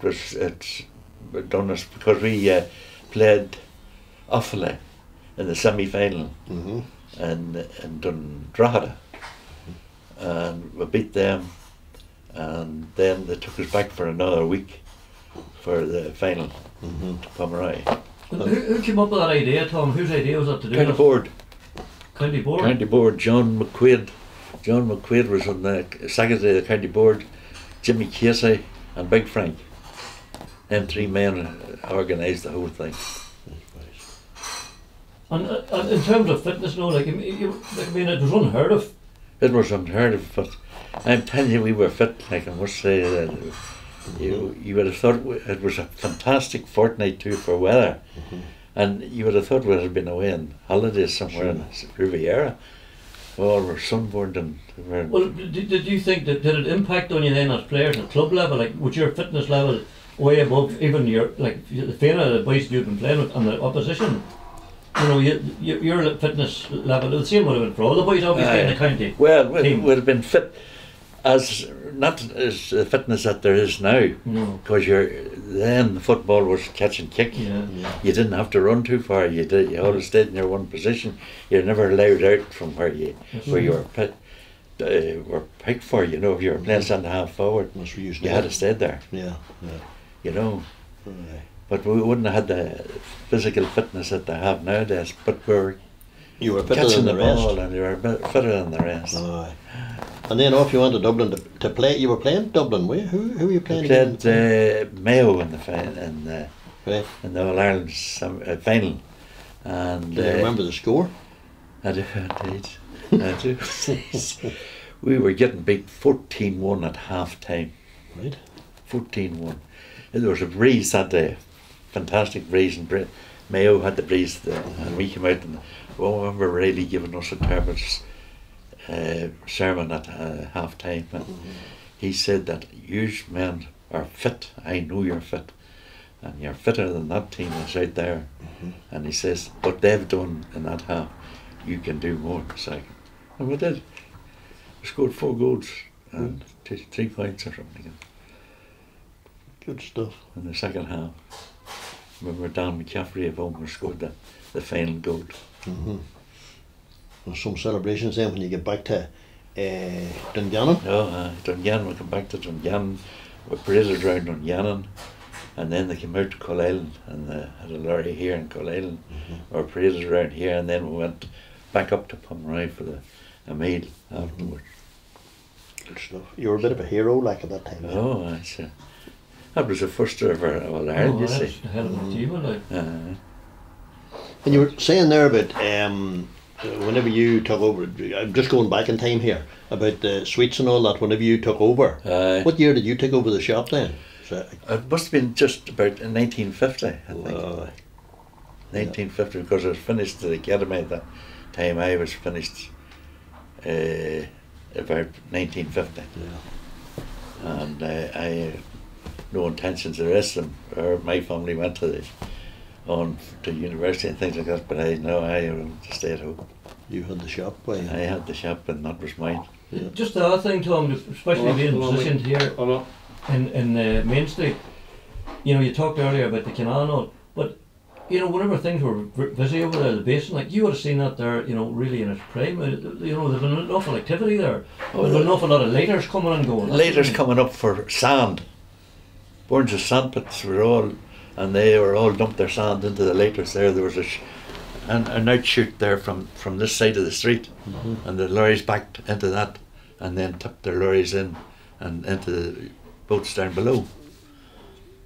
it's done us because we played Offaly in the semi-final in Drogheda, and we beat them, and then they took us back for another week for the final to Pomeroy. Who came up with that idea, Tom? Whose idea was that to do County that? Board. County Board? County Board, John McQuaid. John McQuaid was on the secretary of the County Board, Jimmy Casey and Big Frank. Them three men organised the whole thing. And in terms of fitness, no, like, I mean, it was unheard of. It was unheard of, but I'm telling you, we were fit. Like, I must say that you would have thought it was a fantastic fortnight too for weather, and you would have thought we had been away on holidays somewhere in Riviera. All were sunburned and. Well, did you think that did it impact on you then as players at club level? Like, was your fitness level way above even your the Fianna, the boys you've been playing with, and the opposition? You know, your fitness level, the same would have been for all the boys obviously in the county. Well, we would have been fit as not as the fitness that there is now, because then the football was catch and kick. You didn't have to run too far. You always stayed in your one position. You're never allowed out from where you were picked for. You know, if you were playing centre half forward, you had to stay there. You know. But we wouldn't have had the physical fitness that they have nowadays. But you were fitter catching than the ball, and you were fitter than the rest. And then off you went to Dublin to play. You were playing Dublin, were you? Who were you playing? We played Mayo in the All Ireland final. And do you remember the score? I do, indeed. I do. We were getting beat 14-1 at half time. Right. 14-1. There was a breeze that day. Fantastic breeze, and Mayo had the breeze and we came out, and I remember really giving us a terrible sermon at half time, and he said that you men are fit. I know you're fit, and you're fitter than that team that's out there. And he says what they've done in that half, you can do more. So, and we did. We scored 4 goals and 3 points or something. Good stuff. In the second half, remember Dan McCaffrey of home scored the final goal. There's some celebrations then when you get back to Dungannon. Dungannon. We come back to Dungannon. We paraded around Dungannon, and then they came out to Coleisland, and they had a lorry here in Coleisland. We paraded around here, and then we went back up to Pomeroy for a meal afterwards. Good stuff. You were a bit of a hero, like, at that time. That was the first ever All Ireland, you see. A hell of an achievement, like. And you were saying there about whenever you took over, I'm just going back in time here, about the sweets and all that, whenever you took over. What year did you take over the shop then? It must have been just about in 1950, I think. 1950, because I was finished the academy at that time. I was finished about 1950. And I no intentions. The rest of them, or my family, went to university and things like that. But I wanted to stay at home. You had the shop. I had the shop, and that was mine. Just the other thing, Tom, especially being positioned here in Main Street. You know, you talked earlier about the canal and all, but you know, whenever things were busy over there, the basin, like, you would have seen that there, you know, really in its prime. You know, there's been an awful activity there. There's been an awful lot of lighters coming and going. Lighters coming up for sand. Burns' sand pits were all, and they were all dumped their sand into the lighters there. There was an outshoot there from this side of the street, and the lorries backed into that, and then tipped their lorries in and into the boats down below.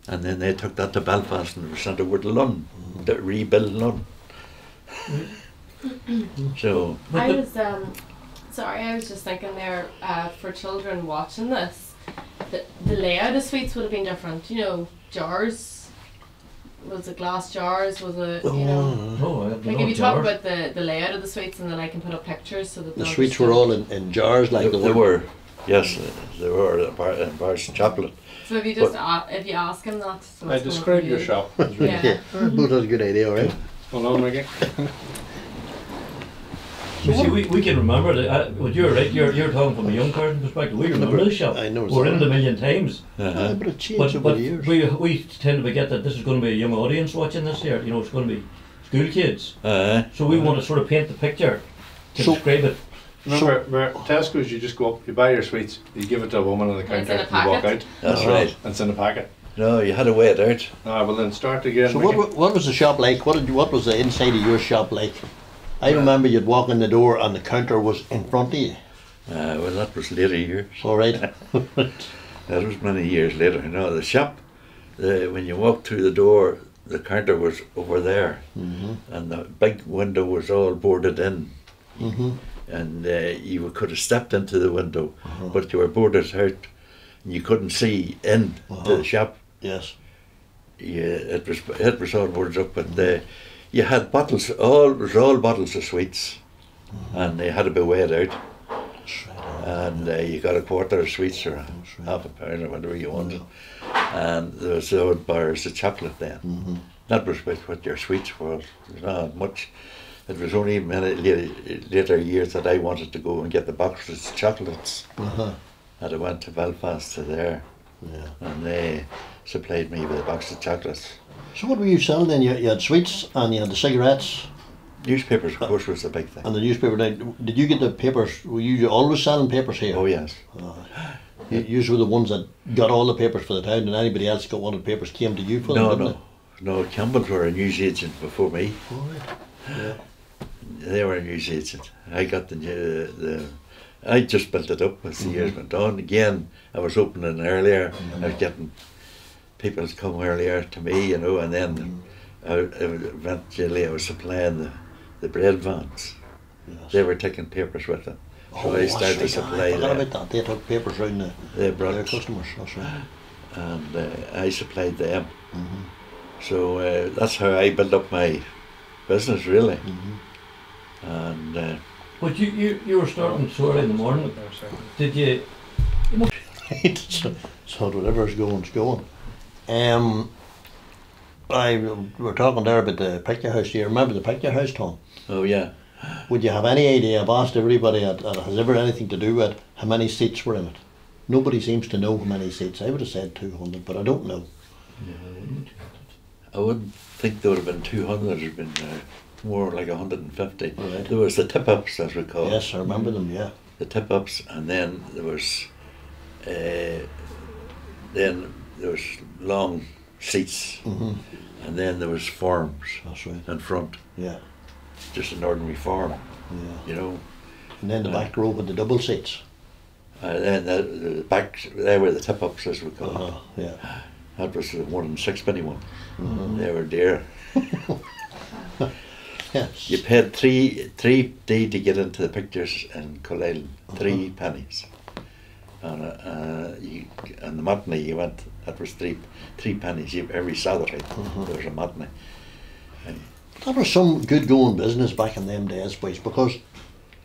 And then they took that to Belfast and were sent over to London to rebuild London. So I was I was just thinking there, for children watching this, the layout of sweets would have been different. You know, jars, was it glass jars, was it, you know, like if you talk about the layout of the sweets, and then I can put up pictures so that the sweets were all in jars, like they were. Yes, they were in bars of chocolate. So if you just if you ask him that, so I described your shop. Yeah. That was a good idea, alright. Hold on, Ricky. You see, we can remember that. But you're right. You're talking from a young person perspective. We remember the shop. I know. We're in it a million times. But it changed over the years. We tend to forget that this is going to be a young audience watching this here. You know, it's going to be school kids. So we want to sort of paint the picture to describe it. Remember, Tesco's, you just go up, you buy your sweets, you give it to a woman on the counter, you walk out. That's right. And it's in a packet. No, you had to wait out. Well then start again. So what was the shop like? What was the inside of your shop like? I remember you'd walk in the door and the counter was in front of you. Well, that was later years. All right. That was many years later. You know, the shop, when you walked through the door, the counter was over there, and the big window was all boarded in, and you could have stepped into the window, but you were boarded out, and you couldn't see in to the shop. Yes. Yeah, it was all boarded up, but you had bottles. It was all bottles of sweets, and they had to be weighed out. And you got a quarter of sweets or half a pound or whatever you wanted. And there was the old bars of chocolate then. That was what your sweets were. There was not much. It was only many later years that I wanted to go and get the boxes of chocolates. And I went to Belfast to there, and they supplied me with a box of chocolates. So what were you selling then? You had sweets and you had the cigarettes? Newspapers, of course, was the big thing. And the newspaper, did you get the papers? Were you always selling papers here? Oh, yes. You were the ones that got all the papers for the town, and anybody else got wanted papers came to you for them, No, Campbell's were a news agent before me. Oh, right. Yeah. They were a news agent. I got I just built it up as the years went on. Again, I was opening earlier. I was getting people to come earlier to me, you know, and then eventually I was supplying the bread vans. Yes. They were taking papers with them. So I started to supply them. About that. They took papers around their customers. That's right. And I supplied them. So that's how I built up my business, really. And but you were starting so early in the morning. Did you? So whatever's going's going. We were talking there about the picture house. Do you remember the picture house, Tom? Oh yeah. Would you have any idea? I've asked everybody that has ever anything to do with how many seats were in it. Nobody seems to know how many seats. I would have said 200, but I don't know. I wouldn't think there would have been 200. There would have been more like 150. Right. There was the tip-ups, as we call. Yes, I remember them. Yeah. The tip-ups, and then there was long seats, and then there was forms. That's right. In front. Yeah. Just an ordinary form. Yeah. You know. And then the back row with the double seats. Then the back, they were the tip-ups, as we call it. Yeah. That was the 1 and 6penny one. They were dear. Yes. You paid three D to get into the pictures in Cullein, 3 pennies. And the matinee you went, that was three pennies every Saturday. There was a matinee. That was some good going business back in them days, boys, because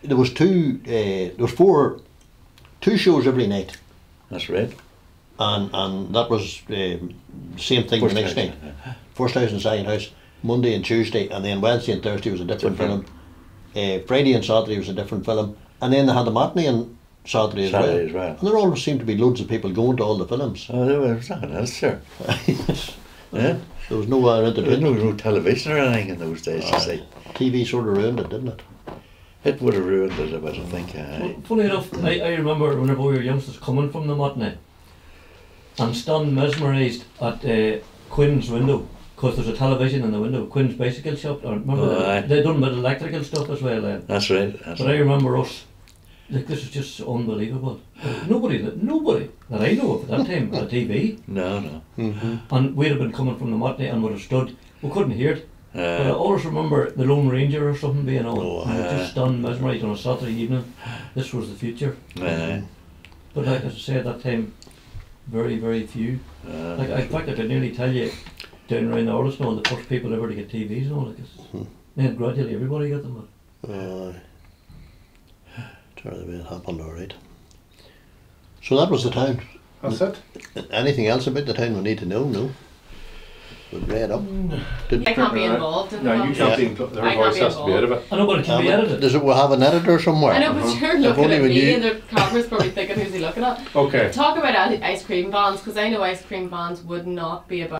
there was two shows every night. That's right. And that was the same thing the next night. First house and second house, Monday and Tuesday, and then Wednesday and Thursday was a different film. Friday and Saturday was a different film, and then they had the matinee on Saturday as well. And there always seemed to be loads of people going to all the films. Oh, there was nothing else, sir. Yeah. There was no entertainment. There was no television or anything in those days, you see. TV sort of ruined it, didn't it? It would have ruined it a bit, I think. Well, funny enough, I remember whenever we were youngsters coming from the matinee and stunned, mesmerised at Quinn's window, because there's a television in the window, Quinn's bicycle shop. I remember they done with electrical stuff as well then. That's right. I remember us, like, this is just unbelievable. Nobody that I know of at that time had a TV. No. And we'd have been coming from the matinee and would have stood. We couldn't hear it. But I always remember the Lone Ranger or something being on. Just stunned, mesmerised on a Saturday evening. This was the future. But like as I say, at that time, very, very few. Like, in fact, I could nearly tell you, down around the Orlis now, the first people ever to get TVs and all that. Then gradually everybody got them. Sorry, it happened, all right. So that was the town. That's it. Anything else about the town we need to know? No. with red up. I can't be involved in the No, you can't be involved. Her voice has to be out of it. I know, but it can be edited. Does it will have an editor somewhere? I know, but you're looking at me and the camera's probably thinking, who's he looking at? Okay. Talk about ice cream vans, because I know ice cream vans would not be about